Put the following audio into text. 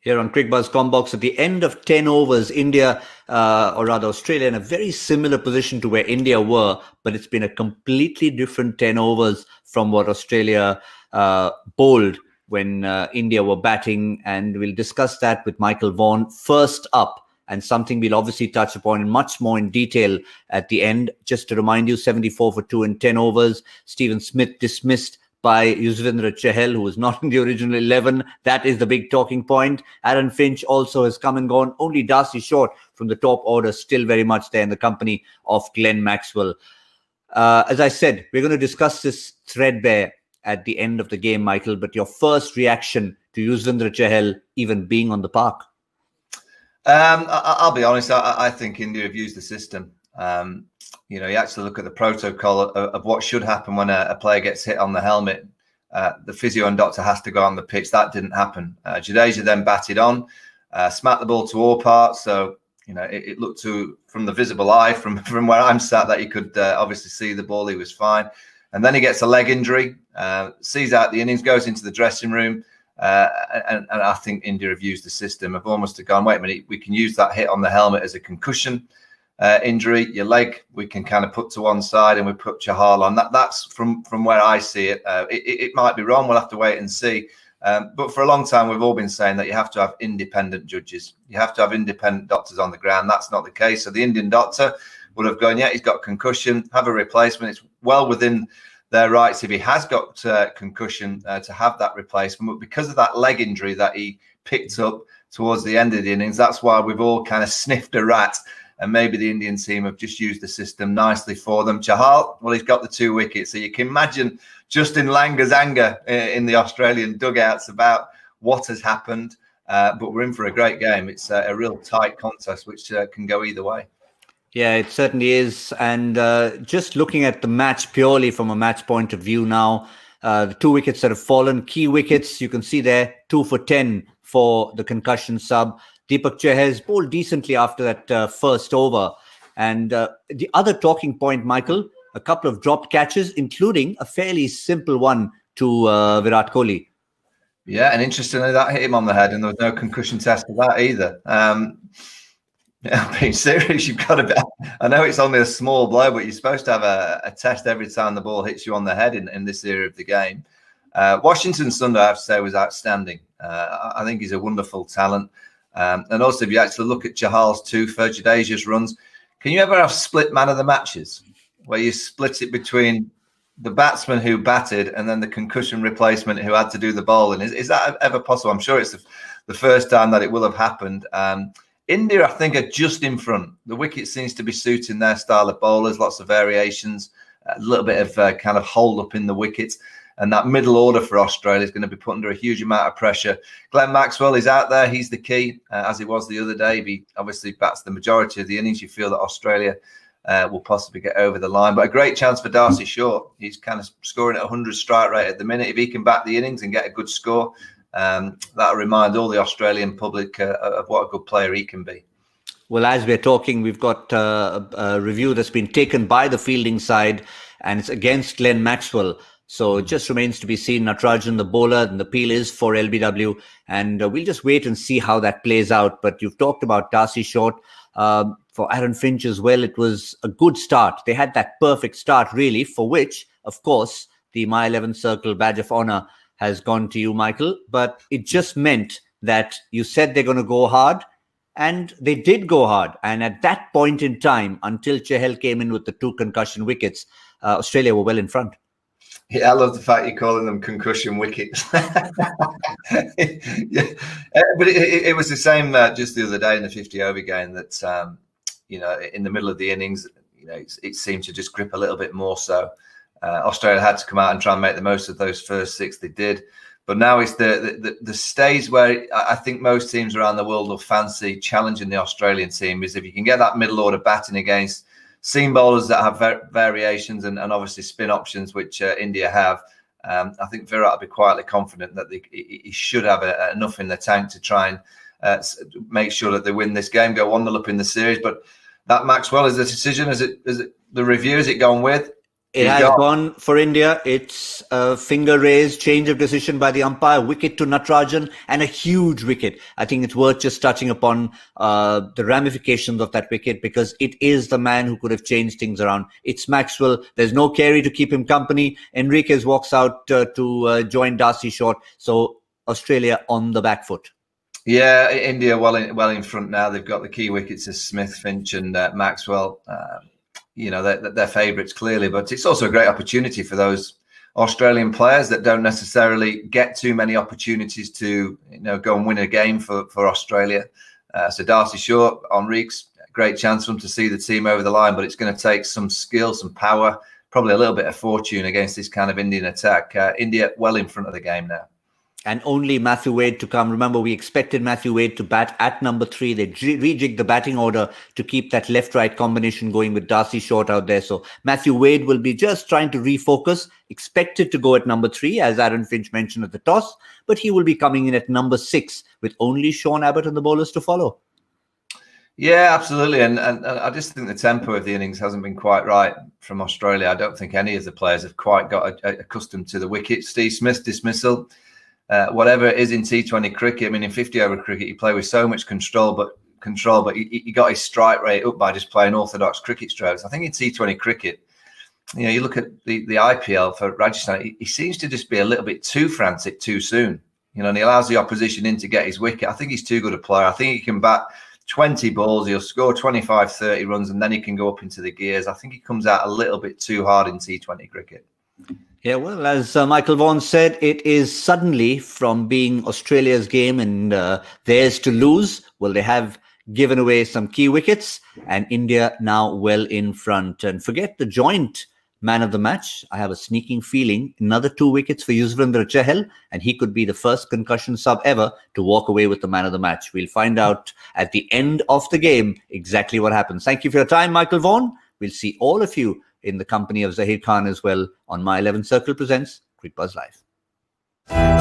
Here on Cricbuzz Comm Box, at the end of 10 overs, India, or rather Australia, in a very similar position to where India were, but it's been a completely different 10 overs from what Australia bowled when India were batting. And we'll discuss that with Michael Vaughan first up, and something we'll obviously touch upon much more in detail at the end. Just to remind you, 74 for 2 in 10 overs. Stephen Smith dismissed by Yuzvendra Chahal, who was not in the original 11. That is the big talking point. Aaron Finch also has come and gone. Only Darcy Short from the top order still very much there in the company of Glenn Maxwell. As I said, we're going to discuss this threadbare at the end of the game, Michael, but your first reaction to Yuzvendra Chahal even being on the park? I'll be honest, I think India have used the system. You actually look at the protocol of what should happen when a player gets hit on the helmet. The physio and doctor has to go on the pitch. That didn't happen. Jadeja then batted on, smacked the ball to all parts. So, it looked from the visible eye, from where I'm sat, that he could obviously see the ball. He was fine. And then he gets a leg injury, sees out the innings, goes into the dressing room. And I think India have used the system. Have almost gone, wait a minute, we can use that hit on the helmet as a concussion injury. Your leg we can kind of put to one side, and we put Chahal on. That's from where I see it. It might be wrong. We'll have to wait and see. But for a long time, we've all been saying that you have to have independent judges. You have to have independent doctors on the ground. That's not the case. So the Indian doctor would have gone, yeah, he's got concussion, have a replacement. It's well within their rights, if he has got concussion, to have that replacement. But because of that leg injury that he picked up towards the end of the innings, that's why we've all kind of sniffed a rat. And maybe the Indian team have just used the system nicely for them. Chahal, well, he's got the 2 wickets. So you can imagine Justin Langer's anger in the Australian dugouts about what has happened. But we're in for a great game. It's a real tight contest, which can go either way. Yeah, it certainly is. And just looking at the match purely from a match point of view now, the 2 wickets that have fallen, key wickets, you can see there, 2 for 10 for the concussion sub. Deepak Chahar has bowled decently after that first over. And the other talking point, Michael, a couple of dropped catches, including a fairly simple one to Virat Kohli. Yeah, and interestingly, that hit him on the head, and there was no concussion test for that either. Being serious, you've got to be. I know it's only a small blow, but you're supposed to have a test every time the ball hits you on the head in this era of the game. Washington Sundar, I have to say, was outstanding. I think he's a wonderful talent. And also, if you actually look at Chahal's 2 for Jadeja's runs, can you ever have split man of the matches where you split it between the batsman who batted and then the concussion replacement who had to do the bowling? Is that ever possible? I'm sure it's the first time that it will have happened. India, I think, are just in front. The wicket seems to be suiting their style of bowlers, lots of variations, a little bit of kind of hold up in the wickets. And that middle order for Australia is going to be put under a huge amount of pressure. Glenn Maxwell is out there. He's the key, as he was the other day. He obviously bats the majority of the innings. You feel that Australia will possibly get over the line. But a great chance for Darcy Short. He's kind of scoring at 100 strike rate at the minute. If he can bat the innings and get a good score, that'll remind all the Australian public of what a good player he can be. Well, as we're talking, we've got a review that's been taken by the fielding side, and it's against Glenn Maxwell. So it just remains to be seen. Natarajan, the bowler, and the appeal is for LBW. And we'll just wait and see how that plays out. But you've talked about Darcy Short. For Aaron Finch as well, it was a good start. They had that perfect start, really, for which, of course, the My 11 Circle Badge of Honor has gone to you, Michael. But it just meant that you said they're going to go hard. And they did go hard. And at that point in time, until Chahal came in with the 2 concussion wickets, Australia were well in front. Yeah, I love the fact you're calling them concussion wickets. Yeah. But it was the same just the other day in the 50-over game that, in the middle of the innings, it seemed to just grip a little bit more. So Australia had to come out and try and make the most of those first 6. They did. But now it's the stage where I think most teams around the world will fancy challenging the Australian team is if you can get that middle order batting against seam bowlers that have variations and obviously spin options, which India have. I think Virat will be quietly confident that he should have enough in the tank to try and make sure that they win this game, go 1-0 up in the series. But that Maxwell is the decision. Is it the review? Is it going with? It has gone for India. It's a finger raised, change of decision by the umpire, wicket to Natarajan, and a huge wicket. I think it's worth just touching upon the ramifications of that wicket, because it is the man who could have changed things around. It's Maxwell. There's no Carey to keep him company. Enriquez walks out to join Darcy short. So Australia on the back foot. Yeah, India well in front now. They've got the key wickets as Smith, Finch, and Maxwell. They're favourites clearly, but it's also a great opportunity for those Australian players that don't necessarily get too many opportunities to go and win a game for Australia. So Darcy short, Enriquez, great chance for them to see the team over the line, but it's going to take some skill, some power, probably a little bit of fortune against this kind of Indian attack. India well in front of the game now. And only Matthew Wade to come. Remember, we expected Matthew Wade to bat at number 3. They rejigged the batting order to keep that left-right combination going with Darcy short out there. So Matthew Wade will be just trying to refocus, expected to go at number 3, as Aaron Finch mentioned at the toss, but he will be coming in at number 6 with only Sean Abbott and the bowlers to follow. Yeah, absolutely. And I just think the tempo of the innings hasn't been quite right from Australia. I don't think any of the players have quite got accustomed to the wicket. Steve Smith's dismissal, whatever it is in T20 cricket, I mean, in 50-over cricket, you play with so much control, but he got his strike rate up by just playing orthodox cricket strokes. I think in T20 cricket, you look at the IPL for Rajasthan, he seems to just be a little bit too frantic too soon. And he allows the opposition in to get his wicket. I think he's too good a player. I think he can bat 20 balls, he'll score 25, 30 runs, and then he can go up into the gears. I think he comes out a little bit too hard in T20 cricket. Yeah, well, as Michael Vaughan said, it is suddenly from being Australia's game and theirs to lose. Well, they have given away some key wickets, and India now well in front. And forget the joint man of the match. I have a sneaking feeling another 2 wickets for Yuzvendra Chahal, and he could be the first concussion sub ever to walk away with the man of the match. We'll find out at the end of the game exactly what happens. Thank you for your time, Michael Vaughan. We'll see all of you in the company of Zahir Khan as well on My 11 Circle presents Cricbuzz Live.